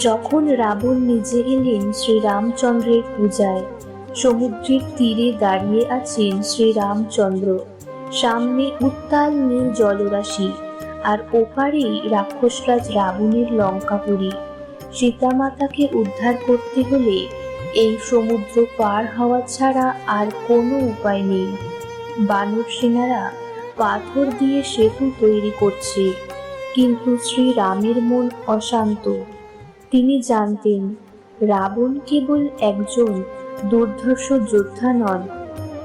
যখন রাবণ নিজে এলেন শ্রীরামচন্দ্রের পূজায়, সমুদ্রের তীরে দাঁড়িয়ে আছেন শ্রীরামচন্দ্র। সামনে উত্তাল নীল জলরাশি, আর ওপারেই রাক্ষসরাজ রাবণের লঙ্কাপুরী। সীতামাতাকে উদ্ধার করতে হলে এই সমুদ্র পার হওয়া ছাড়া আর কোনো উপায় নেই। বানর সেনারা পাথর দিয়ে সেতু তৈরি করছে, কিন্তু শ্রীরামের মন অশান্ত। তিনি জানতেন রাবণ কেবল একজন দুর্ধর্ষ যোদ্ধা নন,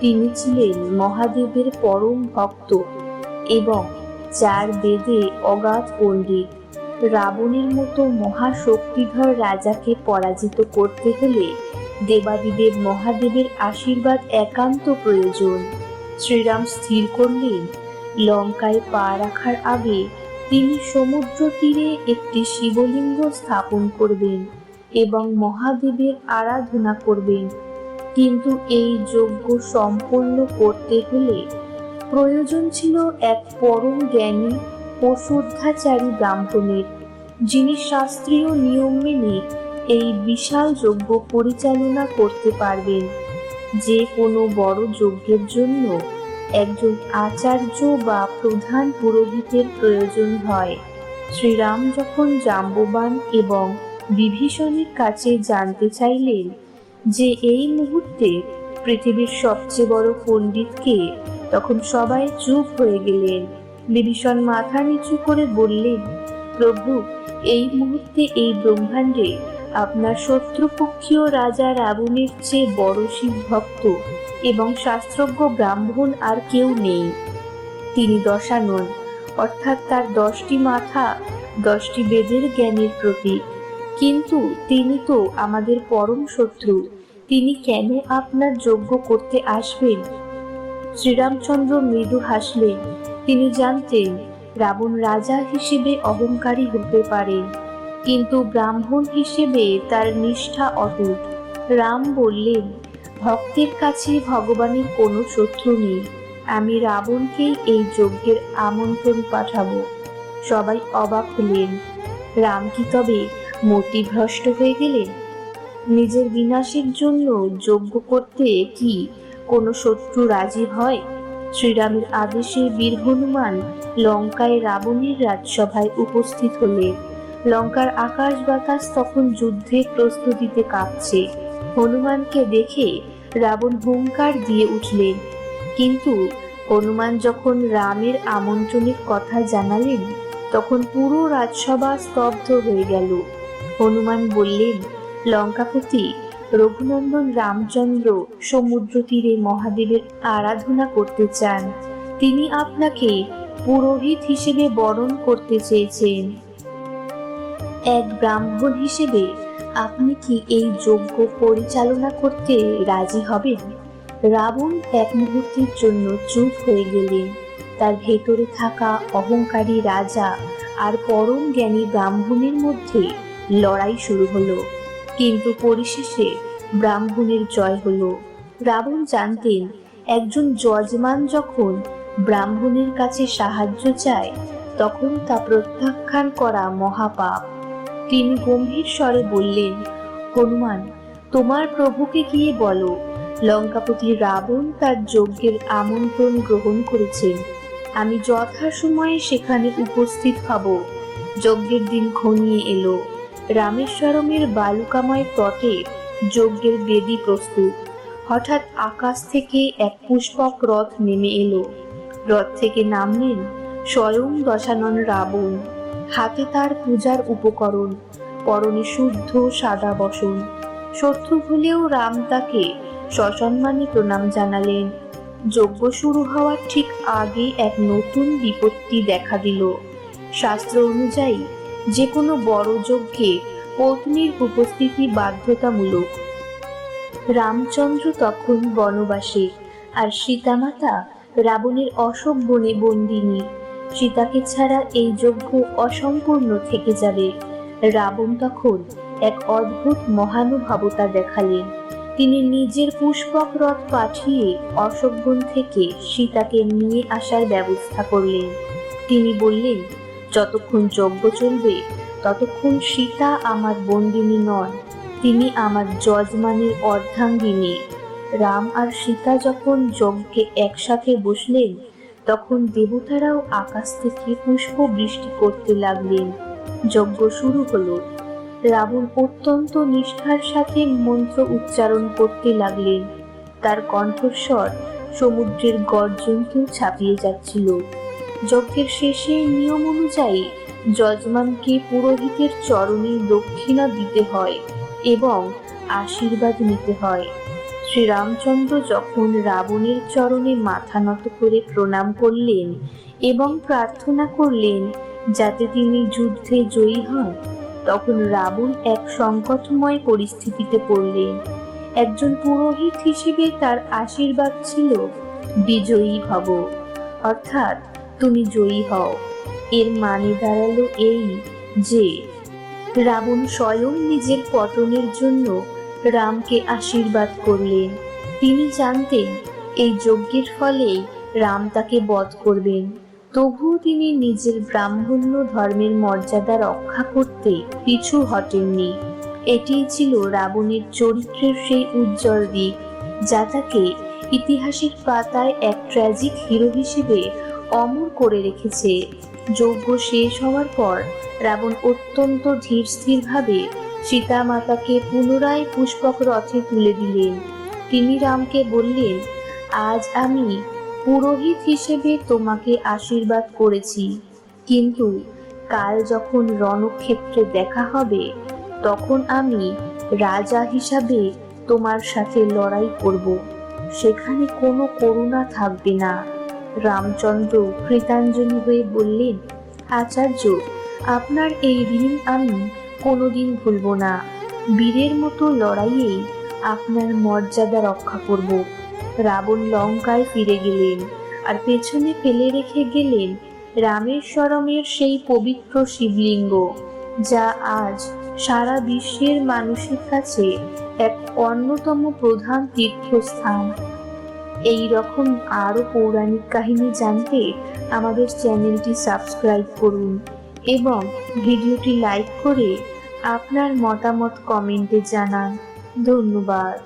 তিনি ছিলেন মহাদেবের পরম ভক্ত এবং চার বেদে অগাধ পণ্ডিত। রাবণের মতো মহাশক্তিধর রাজাকে পরাজিত করতে হলে দেবাদিদেব মহাদেবের আশীর্বাদ একান্ত প্রয়োজন। শ্রীরাম স্থির করলেন লঙ্কায় পা রাখার আগে তিনি সমুদ্র তীরে একটি শিবলিঙ্গ স্থাপন করবেন এবং মহাদেবের আরাধনা করবেন। কিন্তু এই যজ্ঞ সম্পন্ন করতে হলে প্রয়োজন ছিল এক পরম জ্ঞানী ও শুদ্ধাচারী ব্রাহ্মণের, যিনি শাস্ত্রীয় নিয়ম মেনে এই বিশাল যজ্ঞ পরিচালনা করতে পারবেন। যে কোনো বড় যজ্ঞের জন্য একজন আচার্য বা প্রধান পুরোহিতের প্রয়োজন হয়। শ্রীরাম যখন জাম্ববান এবং বিভীষণের কাছে জানতে চাইলেন যে এই মুহূর্তে পৃথিবীর সবচেয়ে বড় পণ্ডিতকে, তখন সবাই চুপ হয়ে গেলেন। বিভীষণ মাথা নিচু করে বললেন, প্রভু, এই মুহূর্তে এই ব্রহ্মাণ্ডে আপনার শত্রুপক্ষীয় রাজা রাবণের চেয়ে বড় শিব ভক্ত এবং শাস্ত্রজ্ঞ ব্রাহ্মণ আর কেউ নেই। তিনি দশানন, অর্থাৎ তার 10টি মাথা, 10টি বেদের জ্ঞানের প্রতীক। কিন্তু তিনি তো আমাদের পরম শত্রু, তিনি কেন আপনার যজ্ঞ করতে আসবেন? শ্রীরামচন্দ্র মৃদু হাসলেন। তিনি জানতেন রাবণ রাজা হিসেবে অহংকারী হতে পারেন, কিন্তু ব্রাহ্মণ হিসেবে তার নিষ্ঠা অটুট। রাম বললেন, ভক্তের কাছে ভগবানের কোনো শত্রু নেই। আমি রাবণকেই এই যজ্ঞের আমন্ত্রণ পাঠাবো। সবাই অবাক হলেন। রাম কি তবে মতিভ্রষ্ট হয়ে গেলেন? নিজের বিনাশের জন্য যজ্ঞ করতে কি কোনো শত্রু রাজি হয়? শ্রীরামের আদেশে বীর হনুমান লঙ্কায় রাবণের রাজসভায় উপস্থিত হলেন। লঙ্কার আকাশ বাতাস তখন যুদ্ধের প্রস্তুতিতে কাঁপছে। হনুমানকে দেখে রাবণ হুঙ্কার দিয়ে উঠলেন, কিন্তু হনুমান যখন রামের আমন্ত্রণের কথা জানালেন, তখন পুরো রাজসভা স্তব্ধ হয়ে গেল। হনুমান বললেন, লঙ্কাপতি রঘুনন্দন রামচন্দ্র সমুদ্র তীরে মহাদেবের আরাধনা করতে চান। তিনি আপনাকে পুরোহিত হিসেবে বরণ করতে চেয়েছেন। এক ব্রাহ্মণ হিসেবে আপনি কি এই যজ্ঞ পরিচালনা করতে রাজি হবেন? রাবণ এক মুহূর্তের জন্য চুপ হয়ে গেলেন। তার ভেতরে থাকা অহংকারী রাজা আর পরম জ্ঞানী ব্রাহ্মণের মধ্যে লড়াই শুরু হলো, কিন্তু পরিশেষে ব্রাহ্মণের জয় হলো। রাবণ জানতেন একজন যজমান যখন ব্রাহ্মণের কাছে সাহায্য চায়, তখন তা প্রত্যাখ্যান করা মহাপাপ। তিনি গম্ভীর স্বরে বললেন, হনুমান, তোমার প্রভুকে গিয়ে বলো লঙ্কাপতি রাবণ তার যজ্ঞের আমন্ত্রণ গ্রহণ করেছেন। আমি যথাসময়ে সেখানে উপস্থিত হব। যজ্ঞের দিন ঘনিয়ে এলো। রামেশ্বরমের বালুকাময় তটে যজ্ঞের বেদী প্রস্তুত। হঠাৎ আকাশ থেকে এক পুষ্পক রথ নেমে এলো। রথ থেকে নামলেন স্বয়ং দশানন রাবণ। হাতে তার পূজার উপকরণ, পরনে শুদ্ধ সাদা বসন। শত্রু হলেও রাম তাকে সসম্মানে প্রণাম জানালেন। যজ্ঞ শুরু হওয়ার ঠিক আগে এক নতুন বিপত্তি দেখা দিল। শাস্ত্র অনুযায়ী যে কোনো বড় যজ্ঞে পত্নীর উপস্থিতি বাধ্যতামূলক। রামচন্দ্র তখন বনবাসে, আর সীতামাতা রাবণের অশোক বনে বন্দিনী। সীতাকে ছাড়া এই যজ্ঞ অসম্পূর্ণ থেকে যাবে। রাবণ তখন এক অদ্ভুত মহানুভবতা দেখালেন। তিনি নিজের পুষ্পক রথ পাঠিয়ে অশোক বন থেকে সীতাকে নিয়ে আসার ব্যবস্থা করলেন। তিনি বললেন, যতক্ষণ যজ্ঞ চলবে ততক্ষণ সীতা আমার বন্দিনী নন, তিনি আমার যজমানের অর্ধাঙ্গিনী। রাম আর সীতা যখন যজ্ঞে একসাথে বসলেন, তখন দেবতারাও আকাশ থেকে পুষ্প বৃষ্টি করতে লাগলেন। যজ্ঞ শুরু হলো। রাবণ অত্যন্ত নিষ্ঠার সাথে মন্ত্র উচ্চারণ করতে লাগলেন। তার কণ্ঠস্বর সমুদ্রের গর্জনকেও ছাপিয়ে যাচ্ছিল। যজ্ঞের শেষে নিয়ম অনুযায়ী যজমানকে পুরোহিতের চরণে দক্ষিণা দিতে হয় এবং আশীর্বাদ নিতে হয়। শ্রীরামচন্দ্র যখন রাবণের চরণে মাথা নত করে প্রণাম করলেন এবং প্রার্থনা করলেন যাতে তিনি যুদ্ধে জয়ী হন, তখন রাবণ এক সংকটময় পরিস্থিতিতে পড়লেন। একজন পুরোহিত হিসেবে তার আশীর্বাদ ছিল বিজয়ী ভব, অর্থাৎ তুমি জয়ী হও। এর মানে দাঁড়ালো এই যে রাবণ স্বয়ং নিজের পতনের জন্য রামকে আশীর্বাদ করলেন। তিনি জানতেন এই যজ্ঞের ফলেই রাম তাকে বধ করবেন, তবুও তিনি নিজের ব্রাহ্মণ্য ধর্মের মর্যাদা রক্ষা করতে পিছু হটেননি। এটিই ছিল রাবণের চরিত্রের সেই উজ্জ্বল দিক, যা তাকে ইতিহাসের পাতায় এক ট্র্যাজিক হিরো হিসেবে অমর করে রেখেছে। যজ্ঞ শেষ হওয়ার পর রাবণ অত্যন্ত ধীর স্থিরভাবে সীতা মাতাকে পুনরায় পুষ্পক রথে তুলে দিলেন। তিনি রামকে বললেন, আজ আমি পুরোহিত হিসেবে তোমাকে আশীর্বাদ করেছি, কিন্তু কাল যখন রণক্ষেত্রে দেখা হবে, তখন আমি রাজা হিসাবে তোমার সাথে লড়াই করব। সেখানে কোনো করুণা থাকবে না। রামচন্দ্র কৃতাঞ্জলি হয়ে বললেন, আচার্য, আপনার এই ঋণ আমি কোনোদিন ভুলব না। বীরের মতো লড়াইয়েই আপনার মর্যাদা রক্ষা করব। রাবণ লঙ্কায় ফিরে গেলেন আর পেছনে ফেলে রেখে গেলেন রামেশ্বরমের সেই পবিত্র শিবলিঙ্গ, যা আজ সারা বিশ্বের মানুষের কাছে এক অন্যতম প্রধান তীর্থস্থান। এই রকম আরো পৌরাণিক কাহিনী জানতে আমাদের চ্যানেলটি সাবস্ক্রাইব করুন এবং ভিডিওটি লাইক করে আপনার মতামত কমেন্টে জানান। ধন্যবাদ।